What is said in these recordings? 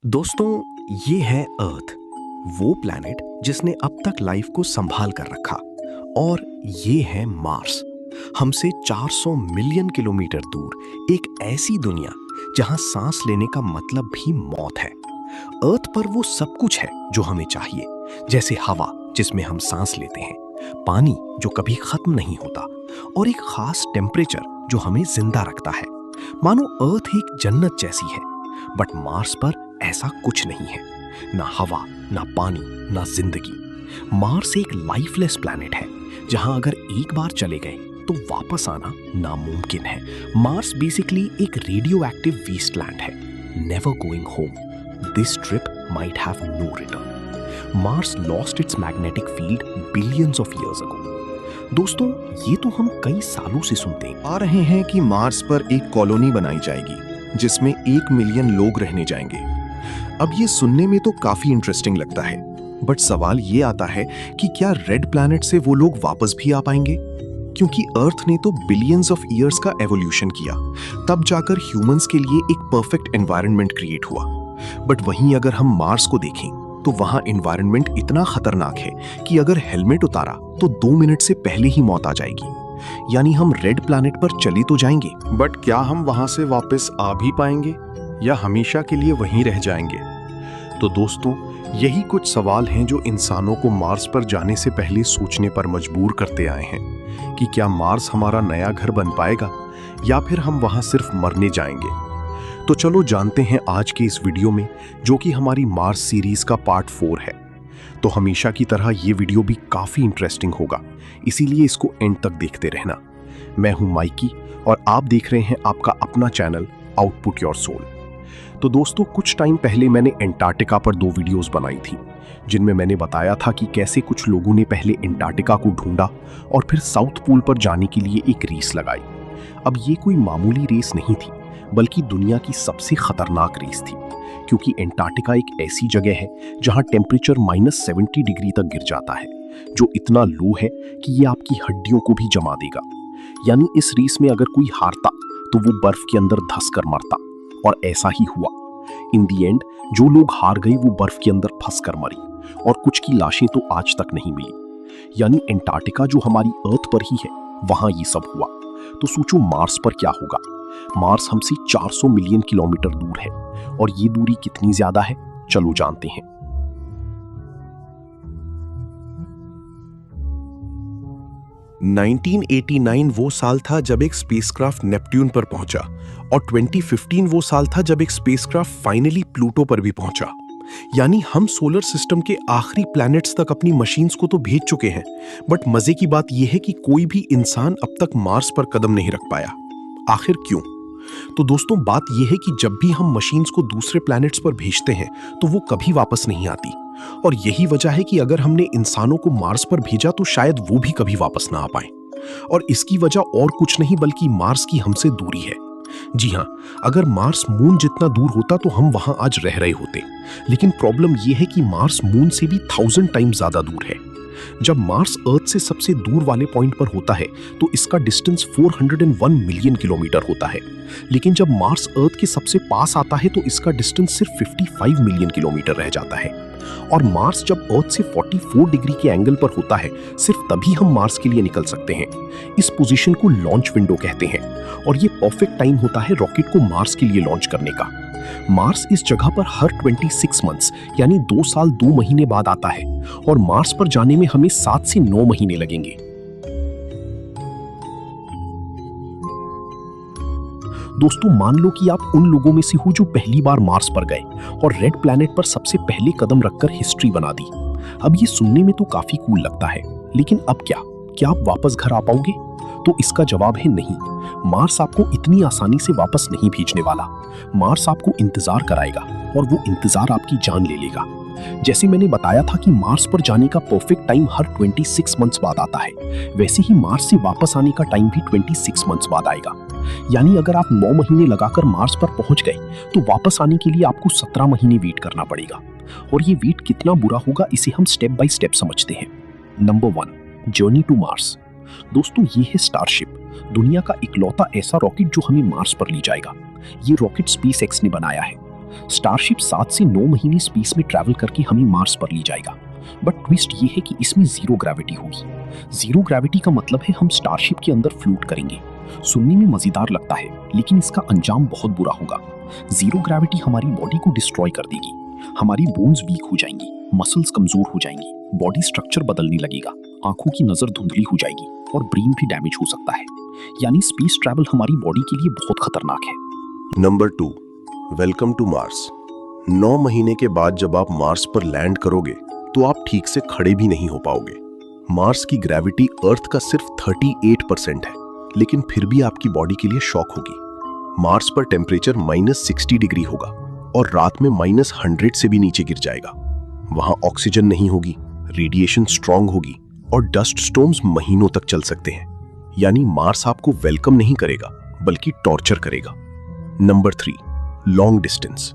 दोस्तों, ये है अर्थ, वो प्लैनेट जिसने अब तक लाइफ को संभाल कर रखा। और ये है मार्स, हमसे 400 मिलियन किलोमीटर दूर एक ऐसी दुनिया जहां सांस लेने का मतलब भी मौत है। अर्थ पर वो सब कुछ है जो हमें चाहिए, जैसे हवा जिसमें हम सांस लेते हैं, पानी जो कभी खत्म नहीं होता, और एक खास टेम्परेचर जो हमें जिंदा रखता है। मानो अर्थ एक जन्नत जैसी है, बट मार्स पर ऐसा कुछ नहीं है। ना हवा, ना पानी, ना जिंदगी। मार्स एक लाइफलेस प्लैनेट है जहां अगर एक बार चले गए तो वापस आना नामुमकिन है। मार्स बेसिकली एक रेडियो एक्टिव वेस्टलैंड है, never going home. This trip might have no return. Mars lost its magnetic field billions of years ago. दोस्तों, ये तो हम कई सालों से सुनते आ रहे हैं कि मार्स पर एक कॉलोनी बनाई जाएगी जिसमें 1 मिलियन लोग रहने जाएंगे। अब ये सुनने में तो काफी इंटरेस्टिंग लगता है, बट सवाल ये आता है कि क्या रेड प्लैनेट से वो लोग वापस भी आ पाएंगे? क्योंकि अर्थ ने तो बिलियंस ऑफ ईयर्स का एवोल्यूशन किया, तब जाकर ह्यूमंस के लिए एक परफेक्ट एनवायरनमेंट क्रिएट हुआ। बट वहीं अगर हम मार्स को देखें तो वहां एनवायरनमेंट इतना खतरनाक है कि अगर हेलमेट उतारा तो 2 मिनट से पहले ही मौत आ जाएगी। यानी हम रेड प्लैनेट पर चले तो जाएंगे, बट क्या हम वहां से वापस आ भी पाएंगे या हमेशा के लिए वहीं रह जाएंगे? तो दोस्तों, यही कुछ सवाल हैं जो इंसानों को मार्स पर जाने से पहले सोचने पर मजबूर करते आए हैं कि क्या मार्स हमारा नया घर बन पाएगा या फिर हम वहां सिर्फ मरने जाएंगे। तो चलो जानते हैं आज के इस वीडियो में, जो कि हमारी मार्स सीरीज का पार्ट 4 है। तो हमेशा की तरह ये वीडियो भी काफी इंटरेस्टिंग होगा, इसीलिए इसको एंड तक देखते रहना। मैं हूं माइकी और आप देख रहे हैं आपका अपना चैनल आउटपुट योर सोल। तो दोस्तों, कुछ टाइम पहले मैंने एंटार्क्टिका पर 2 वीडियोस बनाई थी, जिनमें मैंने बताया था कि कैसे कुछ लोगों ने पहले एंटार्क्टिका को ढूंढा और फिर साउथ पोल पर जाने के लिए एक रेस लगाई। अब ये कोई मामूली रेस नहीं थी, बल्कि दुनिया की सबसे खतरनाक रेस थी, क्योंकि एंटार्क्टिका एक ऐसी जगह है जहां टेम्परेचर -70 डिग्री तक गिर जाता है, जो इतना लो है कि ये आपकी हड्डियों को भी जमा देगा। यानी इस रेस में अगर कोई हारता तो वो बर्फ के अंदर धंस कर मरता, और ऐसा ही हुआ। इन दी एंड जो लोग हार गए वो बर्फ के अंदर फंस कर मरी, और कुछ की लाशें तो आज तक नहीं मिली। यानी एंटार्क्टिका जो हमारी अर्थ पर ही है, वहां ये सब हुआ। तो सोचो मार्स पर क्या होगा। मार्स हमसे 400 मिलियन किलोमीटर दूर है, और ये दूरी कितनी ज्यादा है, चलो जानते हैं। –1989 वो साल था जब एक स्पेसक्राफ्ट नेपट्यून पर पहुंचा, और 2015 वो साल था जब एक स्पेसक्राफ्ट फाइनली प्लूटो पर भी पहुंचा। यानी हम सोलर सिस्टम के आखिरी प्लैनेट्स तक अपनी मशीन्स को तो भेज चुके हैं, बट मजे की बात यह है कि कोई भी इंसान अब तक मार्स पर कदम नहीं रख पाया। आखिर क्यों? तो दोस्तों, बात यह है कि जब भी हम मशीन्स को दूसरे प्लैनेट्स पर भेजते हैं तो वो कभी वापस नहीं आती, और यही वजह है कि अगर हमने इंसानों को मार्स पर भेजा तो शायद वो भी कभी वापस ना आ पाए। और इसकी वजह और कुछ नहीं बल्कि मार्स की हमसे दूरी है। जी हाँ, अगर मार्स मून जितना दूर होता तो हम वहां आज रह रहे होते, लेकिन प्रॉब्लम यह है कि मार्स मून से भी 1000 टाइम ज्यादा दूर है। जब मार्स अर्थ से सबसे दूर वाले पॉइंट पर होता है तो इसका डिस्टेंस 401 मिलियन किलोमीटर होता है, लेकिन जब मार्स अर्थ के सबसे पास आता है तो इसका डिस्टेंस सिर्फ 55 मिलियन किलोमीटर रह जाता है। और मार्स जब अर्थ से 44 डिग्री के एंगल पर होता है, सिर्फ तभी हम मार्स के लिए निकल सकते हैं। इस पोजीशन को लॉन्च विंडो कहते हैं, और ये परफेक्ट टाइम होता है रॉकेट को मार्स के लिए लॉन्च करने का। मार्स इस जगह पर हर 26 मंथ्स यानी 2 साल 2 महीने बाद आता है, और मार्स पर जाने में हमें 7 से 9 महीने लगेंगे। दोस्तों, मान लो कि आप उन लोगों में से हो जो पहली बार मार्स पर गए और रेड प्लैनेट पर सबसे पहले कदम रखकर हिस्ट्री बना दी। अब ये सुनने में तो काफी कूल लगता है, लेकिन अब क्या आप वापस घर आ पाओगे? तो इसका जवाब है नहीं। मार्स आपको इतनी आसानी से वापस नहीं भेजने वाला। मार्स आपको इंतजार कराएगा, और वो इंतजार आपकी जान ले लेगा। जैसे मैंने बताया था कि मार्स पर जाने का परफेक्ट टाइम हर 26 मंथ्स बाद आता है, वैसे ही मार्स से वापस आने का टाइम भी 26 मंथ्स बाद आएगा। यानी अगर आप 9 महीने लगाकर मार्स पर पहुंच गए तो वापस आने के लिए आपको 17 महीने वेट करना पड़ेगा। और ये वेट कितना बुरा होगा, इसे हम स्टेप बाय स्टेप समझते हैं। Number 1, journey to Mars. दोस्तों, ये है स्टारशिप, दुनिया का इकलौता ऐसा रॉकेट जो हमें मार्स पर ले जाएगा। ये रॉकेट स्पेसएक्स ने बनाया है। स्टारशिप 7 से 9 महीने स्पेस में ट्रैवल करके हमें मार्स पर ले जाएगा। बट ट्विस्ट ये है कि इसमें जीरो ग्रेविटी होगी। जीरो ग्रेविटी का मतलब है हम स्टारशिप के अंदर फ्लोट करेंगे। सुनने में मजेदार लगता है, लेकिन इसका अंजाम बहुत बुरा होगा। जीरो ग्रेविटी हमारी बॉडी को डिस्ट्रॉय कर देगी। हमारी बोन्स वीक हो जाएंगी, मसल्स कमजोर हो जाएंगी, बॉडी स्ट्रक्चर बदलने लगेगा, आंखों की नजर धुंधली हो जाएगी और ब्रेन भी डैमेज हो सकता है। यानी स्पेस ट्रैवल हमारी बॉडी के लिए बहुत खतरनाक है। Number 2, welcome to Mars. 9 महीने के बाद जब आप मार्स पर लैंड करोगे तो आप ठीक से खड़े भी नहीं हो पाओगे। मार्स की ग्रेविटी अर्थ का सिर्फ 38% है, लेकिन फिर भी आपकी बॉडी के लिए शॉक होगी। मार्स पर टेम्परेचर -60 डिग्री होगा और रात में -100 से भी नीचे गिर जाएगा। वहां ऑक्सीजन नहीं होगी, रेडिएशन स्ट्रांग होगी और डस्ट स्टॉर्म्स महीनों तक चल सकते हैं। यानी मार्स आपको वेलकम नहीं करेगा, बल्कि टॉर्चर करेगा। Number 3, long distance.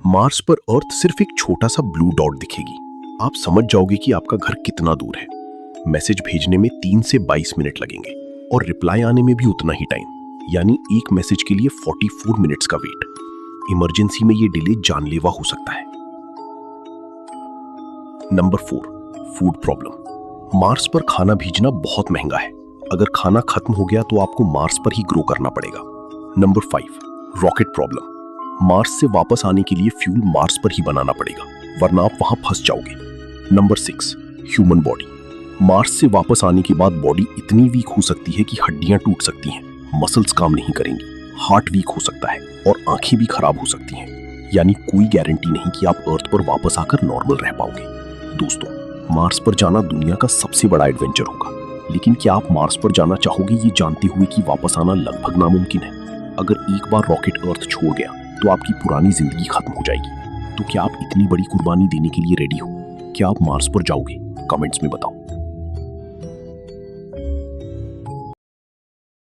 मार्स पर अर्थ सिर्फ एक छोटा सा ब्लू डॉट दिखेगी। आप समझ जाओगे कि आपका घर कितना दूर है। मैसेज भेजने में 3 से 22 मिनट लगेंगे और रिप्लाई आने में भी उतना ही टाइम, यानी एक मैसेज के लिए 44 मिनट्स का वेट। इमरजेंसी में ये डिले जानलेवा हो सकता है। Number 4, food problem. मार्स पर खाना भेजना बहुत महंगा है। अगर खाना खत्म हो गया तो आपको मार्स पर ही ग्रो करना पड़ेगा। Number 5, rocket problem. मार्स से वापस आने के लिए फ्यूल मार्स पर ही बनाना पड़ेगा, वरना आप वहां फंस जाओगे। Number 6, human body. मार्स से वापस आने के बाद बॉडी इतनी वीक हो सकती है कि हड्डियां टूट सकती हैं, मसल्स काम नहीं करेंगी, हार्ट वीक हो सकता है और आंखें भी खराब हो सकती हैं। यानी कोई गारंटी नहीं कि आप अर्थ पर वापस आकर नॉर्मल रह पाओगे। दोस्तों, मार्स पर जाना दुनिया का सबसे बड़ा एडवेंचर होगा, लेकिन क्या आप मार्स पर जाना चाहोगे ये जानते हुए कि वापस आना लगभग नामुमकिन है? अगर एक बार रॉकेट अर्थ छोड़ गया तो आपकी पुरानी जिंदगी खत्म हो जाएगी। तो क्या आप इतनी बड़ी कुर्बानी देने के लिए रेडी हो? क्या आप मार्स पर जाओगे? कमेंट्स में बताओ।